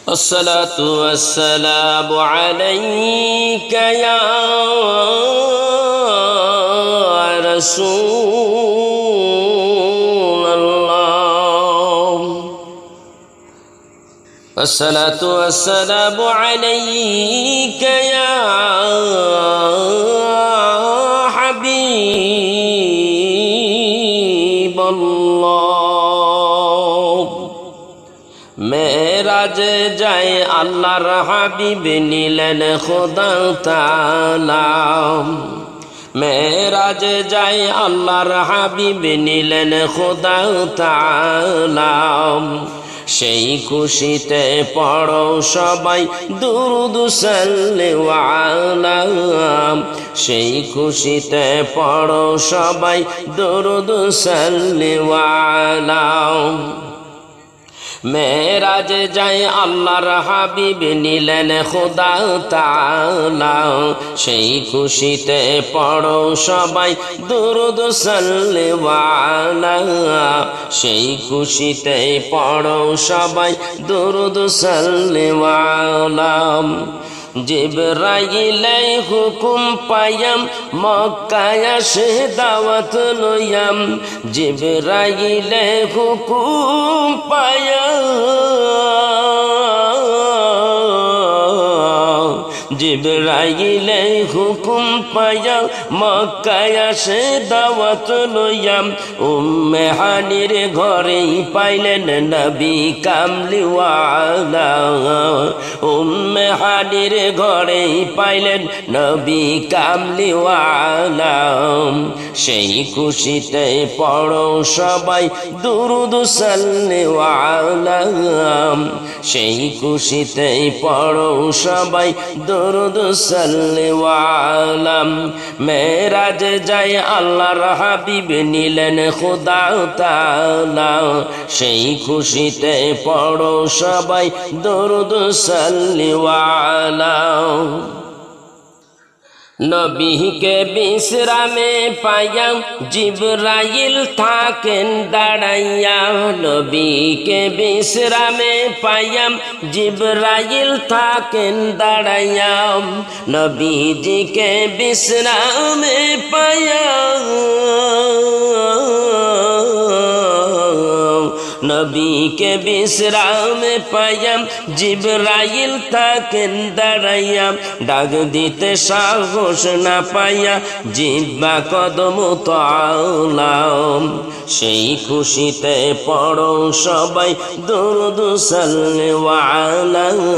الصلاة والسلام عليك يا رسول الله. الصلاة والسلام عليك يا حبيب الله. মেরাজ যায় আল্লাহর হাবিব নিলেন খোদা তাআলা। মেরাজ যায় আল্লাহর হাবিব নিলেন খোদা তাআলা। সেই খুশিতে পড়ো সবাই দুরূদ সাল্লাল্লাহু আলাইহি। সেই খুশিতে পড়ো সবাই দুরূদ সাল্লাল্লাহু আলাইহি। মেরাজ যায় আল্লাহর হাবিব নিলেন খোদা তাআলা। সেই খুশিতে পড়ো সবাই দুরূদ সাল্লাল্লাহু আলাইহি। সেই খুশিতে পড়ো সবাই দুরূদ সাল্লাল্লাহু আলাইহি। জিবরাইলে হুকুম পায়াম মক্কায় আসে দাওয়াত লইয়াম। জিবরাইলে হুকুম পায়াম, জিবরাইলে হুকুম পায়া মক্কায় আসে দাওয়াত লইয়াম। উম্মে হানির ঘরেই পাইলেন নবী কামলিওয়ালা। উম্মে হানির ঘরেই পাইলেন নবী কামলিওয়ালা। সেই খুশিতে পড়ো সবাই দুরূদ সাল্লাল্লাহু আলাইহি। সেই খুশিতে পড়ো সবাই দুরূদ সাল্লাল্লাহু আলাইহি। মেরাজ যায় আল্লাহর হাবিব নিলেন খোদা তাআলা। সেই খুশিতে পড়ো সবাই দুরূদ সাল্লাল্লাহু আলাইহি। নবীকে বিশ্রামে পাইয়া জিবরাইল থাকেন দাঁড়াইয়া। নবীকে বিশ্রামে পাইয়া জিবরাইল থাকেন দাঁড়াইয়া। নবীজিকে বিশ্রামে পাইয়া নবীকে বিশ্রামে পাইয়া জিবরাইল থাকেন দাঁড়াইয়া। ডাক দিতে সাহস না পাইয়া জিহ্বা কদম তলাম। সেই খুশিতে পড়ো সবাই দুরূদ সাল্লাল্লাহু আলাইহি।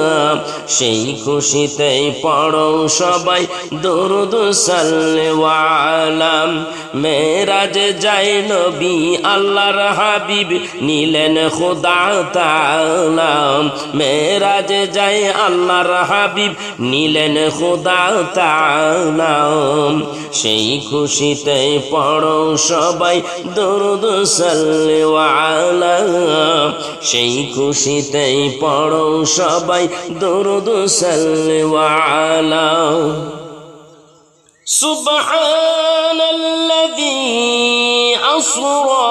সেই খুশিতে পড়ো সবাই দুরূদ সাল্লাল্লাহু আলাইহি। মেরাজ যায় নবী আল্লাহর হাবিব নিলেন খোদা তাআলা। মেরাজ যায় আল্লাহর হাবিব নিলেন খোদা তাআলা। সেই খুশিতে পড়ো সবাই দুরূদ সাল্লাল্লাহু আলাইহি। সেই খুশিতে পড়ো সবাই দুরূদ সাল্লাল্লাহু আলাইহি। সুবহানাল্লাযী আসরা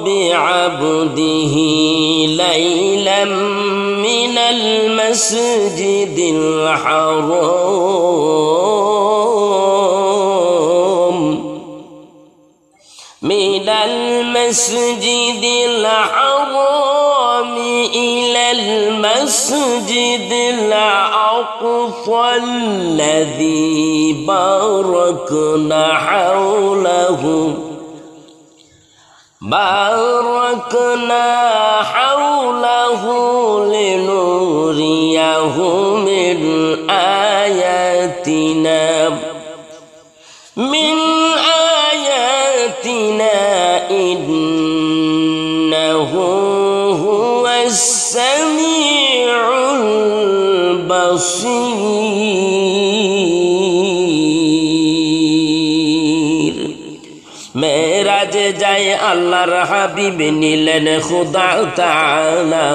বিআবদিহি লাইলাম মিনাল মাসজিদিল হারাম। মিনাল মাসজিদিল হারাম ইলাল মাসজিদিল আকসা আল্লাযী বারাকনা হাওলাহু। বারাকনা হাওলাহু লিনুরিয়াহু মিন আয়াতিনা। মিন আয়াতিনা ইন্নাহু হুয়াস সামিউল বাসীর। মেরাজ যায় আল্লাহর হাবিব নিলেন খোদা তাআলা।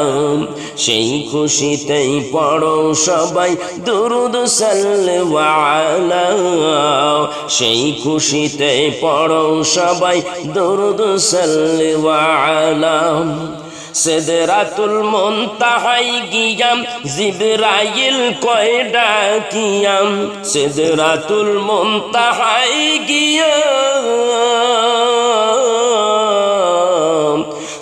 সেই খুশিতেই পড়ো সবাই দুরূদ সাল্লাল্লাহু আলাইহি। সেই খুশিতে পড়ো সবাই দুরূদ সাল্লাল্লাহু আলাইহি। সিদরাতুল মুনতাহায় গিয়াম জিবরাইল কয় ডাকিয়াম সিদরাতুল মুনতাহায় গিয়াম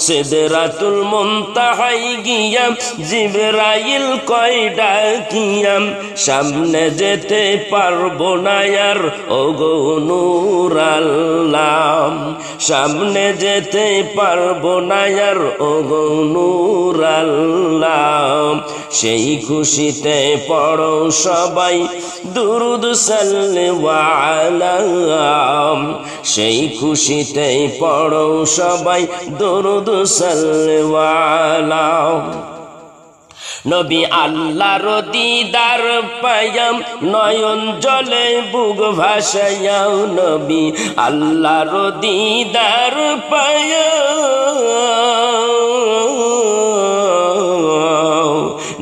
সিদরাতুল মুনতাহায় গিয়াম জিবরাইল কয় ডাকিয়াম সামনে যেতে পারবো না আর ওগো নূর আল্লাহ সামনে যেতে পারবো না আর ওগো নূর আল্লাহ সেই খুশিতে পড়ো সবাই দুরুদ সাল্লাল্লাহু আলাইহি সেই খুশিতে পড়ো সবাই দুরুদ সাল্লাল্লাহু আলাইহি নবী আল্লাহর দিদার পায়াম নয়ন জলে বুক ভাসায়াও নবী আল্লাহর দিদার পায়াম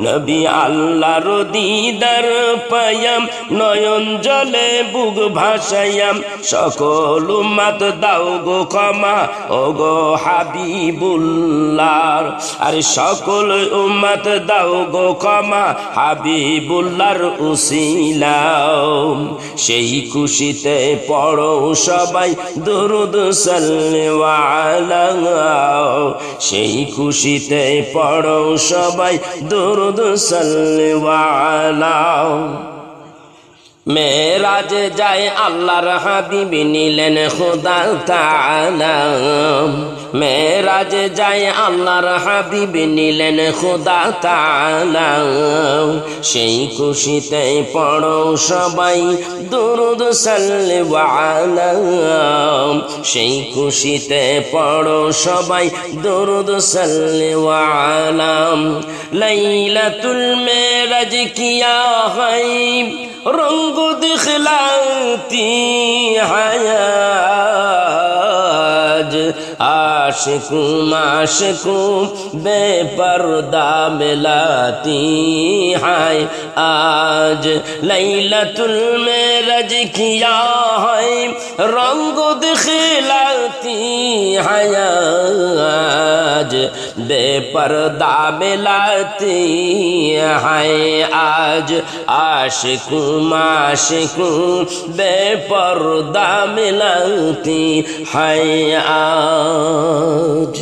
নবী আল্লাহর দিদার পায়াম নয়ন জলে বুক ভাসায়াম সকল উম্মত দাও গো ক্ষমা ও গো হাবিবুল্লাহ আরে সকল উম্মত দাও গো ক্ষমা হাবিবুল্লাহর উসিলাও সেই খুশিতে পড়ো সবাই দুরুদ সাল্লাল্লাহু আলাইহি সেই খুশিতে পড়ো সবাই দুরুদ সাল্লাল্লাহু আলাইহি মেরাজ যায় আল্লাহর হাবিব নিলেন খোদা তাআলা মেরাজ যায় আল্লাহর হাবিব নিলেন খোদা তাআলা সেই খুশিতে পড়ো সবাই দুরুদ সাল্লাল্লাহু আলাইহি সেই খুশিতে পড়ো সবাই দুরুদ সাল্লাল্লাহু আলাইহি লাইলাতুল মেরাজ কিয়া হয় रंग दिखलाती हयाज आशिकू माशिकू बेपर्दा मिलाती है आज लैलतुल मेरज किया है रंग दिखलाती हयाज बेपर्दा मिलाती है आज आशिकू माशिकू बेपर्दा मिलाती है आज